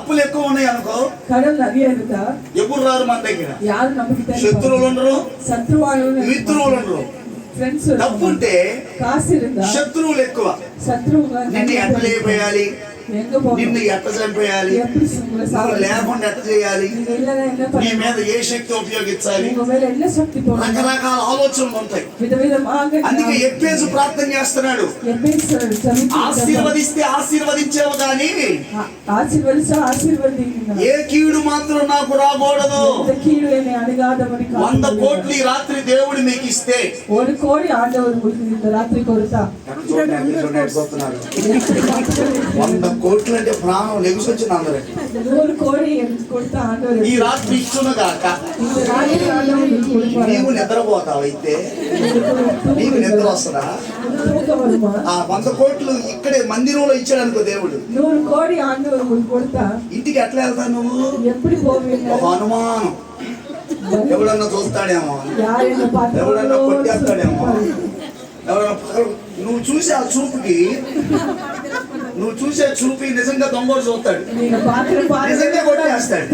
అప్పులు ఎక్కువ ఉన్నాయి అనుకో, కடன் நிறைய இருந்தா ఎప్పుడు రారు మన దగ్గర. யாரும் நமக்கு தேவை. శత్రువులు ఉండరు, சத்ருவாயும் మిత్రువులు ఉండరు. ఫ్రెండ్స్ డబ్బు ఉంటే కాసు இருந்தா శత్రువులు ఎక్కువ. శత్రువుగా నిన్ను ఎట్ట లేపేయాలి, எங்க போகணும், నిన్ను ఎట్ట చంపేయాలి, எப்படி నువ్వు లేకుండా ఎట్ట చేయాలి, நீங்க இல்லனா என்ன నీ பண்ணணும், మీద ఏ శక్తి ఉపయోగించాలి, உங்க மேல என்ன சக்தி போடணும், రకరకాల ఆలోచనలు ఉంటాయి. విధవిధంగా. అందుకే ఎప్పేసు ప్రార్థన చేస్తున్నాడు, ఎప్పేసు ఆశీర్వదిస్తే ఆశీర్వదించావు కానీ ఆశీర్వదిస్తా ఆశీర్వదించిన ఏ కీడు మాత్రం నాకు రాకూడదు. కీడు అని అడగాదమని 100 కోట్లు ఈ రాత్రి దేవుడు మీకు ఇస్తే, 1 కోడి ఆండవరు இந்த రాత్రి కొరత 100 కోట్లు అంటే ప్రాణం లెగిసొచ్చింది అందరికి. 100 కోడి కొడతా ఆండవరు ఈ రాత్రి ఇచ్చును గాక. இந்த రాత్రి ఆండవరు కొడతారు. నీవు నిద్రపోతావు, అయితే నీకు నిద్ర వస్తుందా? ఆ 100 కోట్లు ఇక్కడే మందిరంలో ఇచ్చాడు అనుకో దేవుడు, 100 కోడి ఆండవరు కొడతా ఇంటికి ఎట్లా వెళ్తావు నువ్వు? ఎప్పుడు పోవేనా? ఒక అనుమానం, ఎవడన్నా చూస్తాడేమో, యారేనా పాత్ర, ఎవడన్నా కొట్టేస్తాడేమో, ఎవడన్నా. నువ్వు చూసే ఆ చూపుకి, నువ్వు చూసే చూపి నిజంగా దొంగోడు చూస్తాడు, నిజంగా కొట్టేస్తాడు.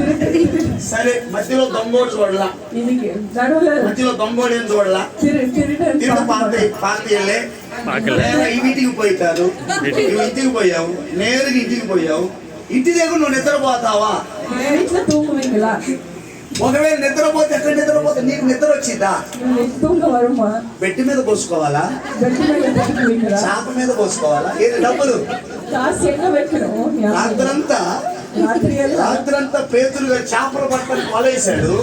సరే, మధ్యలో దొంగోడు చూడలా, మధ్యలో దొంగోడు ఏం చూడలా, తిరుగు పార్టీలే ఈ ఇంటికి పోయితారు, నువ్వు ఇంటికి పోయావు, నేరుగా ఇంటికి పోయావు. ఇంటి దగ్గర నువ్వు నిద్రపోతావా? ఒకవేళ నిద్రపోతే ఎక్కడ నిద్రపోతే నీకు నిద్ర వచ్చిందా? బెడ్ మీద పోసుకోవాలా, చాప మీద పోసుకోవాలా? ఏది డబ్బులు? రాత్రంతా పేతురుగా చేపలు పట్టుకొని కొలేశాడు.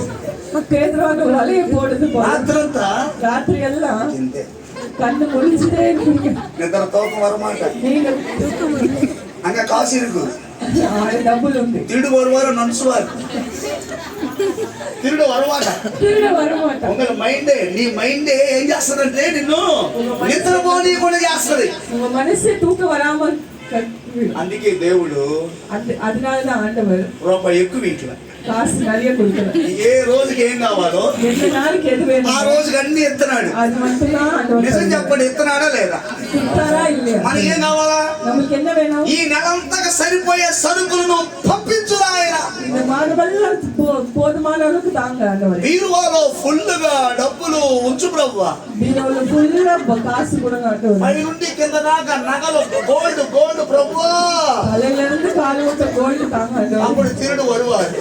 రాత్రంతా రాత్రి కన్ను ముడిచితే నిద్ర తోకం వరమాట అంగ కాసిరుకు డబ్బులు ఉంది. తిరుడు వరువారు నడుచువారు, తిరుడు వరమాట. ఒక మైండే, నీ మైండే ఏం చేస్తుందంటే నిన్ను నిద్రపోని కూడా చేస్తుంది. మనసే తూక వరామ. అందుకే దేవుడు அதனால ஆண்டவர் రూపాయి ఎక్కువ ఇట్లా కాసు நிறைய கொடுக்கிறார். ఏ రోజుకి ఏం కావాలో ఆ రోజుకి అన్ని ఎత్తున్నాడు. నిజం చెప్పండి, ఎత్తున్నాడా లేదా? మనకి ఏం కావాలా? ఈ నెలంతా సరిపోయే సరుకులను పంపించురా ఆయన. బీరువాలో ఫుల్లుగా డబ్బులు ఉంచు ప్రభువా. పై నుండి కింద దాకా నగలు గోల్డ్ గోల్డ్ ప్రభువా. అప్పుడు తిరుడు వరువారు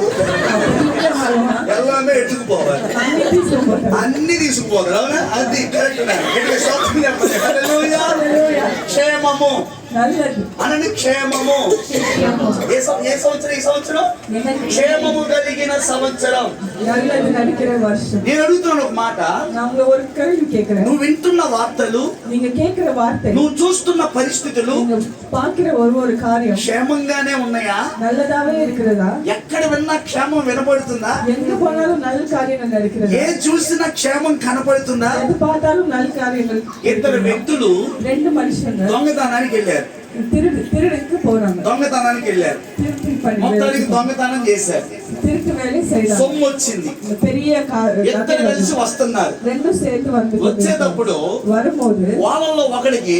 எல்லாமே எடுத்துட்டு போவார், అన్ని తీసుకుపోతారు. అవునా? అది కరెక్ట్. క్షేమము అనండి, క్షేమము. ఏ సంవత్సరం? ఈ సంవత్సరం క్షేమము కలిగిన సంవత్సరం. నేను అడుగుతున్నాను ఒక మాట, నువ్వు వింటున్న వార్తలు, నువ్వు చూస్తున్న పరిస్థితులు క్షేమంగానే ఉన్నాయా? ఎక్కడ విన్నా క్షేమం వినపడుతుందా? ఏ చూసినా క్షేమం కనపడుతుందా? ఇద్దరు వ్యక్తులు దొంగతనానికి వెళ్ళారు, దొంగతనానికి వెళ్ళారు, మొత్తానికి దొంగతనం చేశారు, సొమ్ము వచ్చింది. ఇద్దరు కలిసి వస్తున్నారు. వచ్చేటప్పుడు వాళ్ళలో ఒకడికి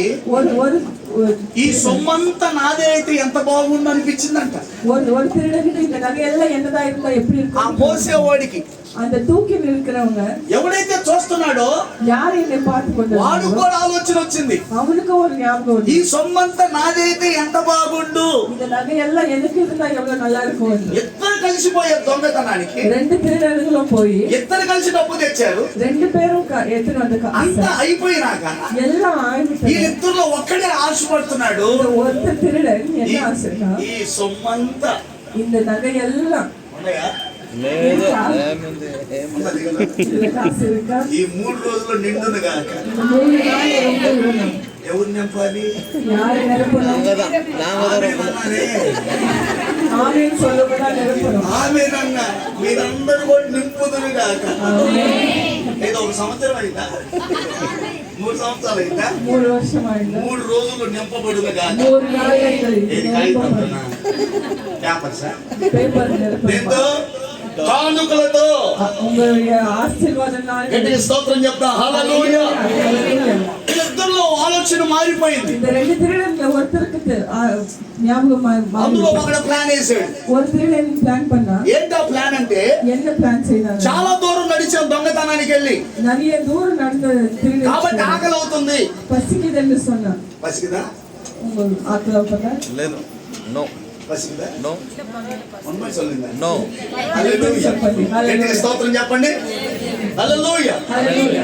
ఈ సొమ్మంతా నాదే అయితే ఎంత బాగుంది అనిపించిందంట. ఆ పోసేవాడికి ఎవడైతే చూస్తున్నాడో వాడు కూడా ఆలోచన వచ్చింది, ఈ సొమ్మంతా నాదైతే ఎంత బాగుండు. ఇద్దరు కలిసిపోయారు దొంగతనానికి, ఇద్దరు కలిసి డబ్బు తెచ్చారు. అంతా అయిపోయినాక వీళ్ళిద్దరిలో ఒక్కడే ఆశపడుతున్నాడు, ఈ సొమ్మంతా ఈ 3 రోజులు నిండును గాక. ఎవరు నింపాలి? ఆమేనన్నా, మీరందరూ కూడా నింపుదురు గాక. ఏదో 1 సంవత్సరం అయిందా? 3 సంవత్సరాలు అయిందా? 3 వర్షం అయిందా? 3 రోజులు నింపబడును గాక. పేపర్ కానుకలతో உங்களுடைய ஆசீர்வாதங்களால் గట్టిగా స్తోత్రం చెప్తా హల్లెలూయా. హల్లెలూయా. వీళ్ళిద్దరిలో ఆలోచన మారిపోయింది. இந்த ரெண்டு திருடன்ல ஒருத்தருக்கு ஞாபகம் అందులో ఒకడు ప్లాన్ వేసాడు. ஒரு திருடன் பிளான் பண்ணா ఏంటా ప్లాన్ అంటే என்ன பிளான் செய்தாங்க? చాలా దూరం నడిచాం దొంగతనానికి వెళ్ళి, நிறைய தூரம் நடந்த కాబట్టి திருடன் ఆకలి అవుతుంది. பசிக்குதுன்னு சொன்னா పసికిదా உங்க ஆட்கள் అవుతుందా? లేదు. నో పసికిదా నో ఉண்மை சொல்லுங்க. నో. హల్లెలూయా. చెప్పండి. గట్టిగా స్తోత్రం చెప్పండి. హల్లెలూయా. హల్లెలూయా.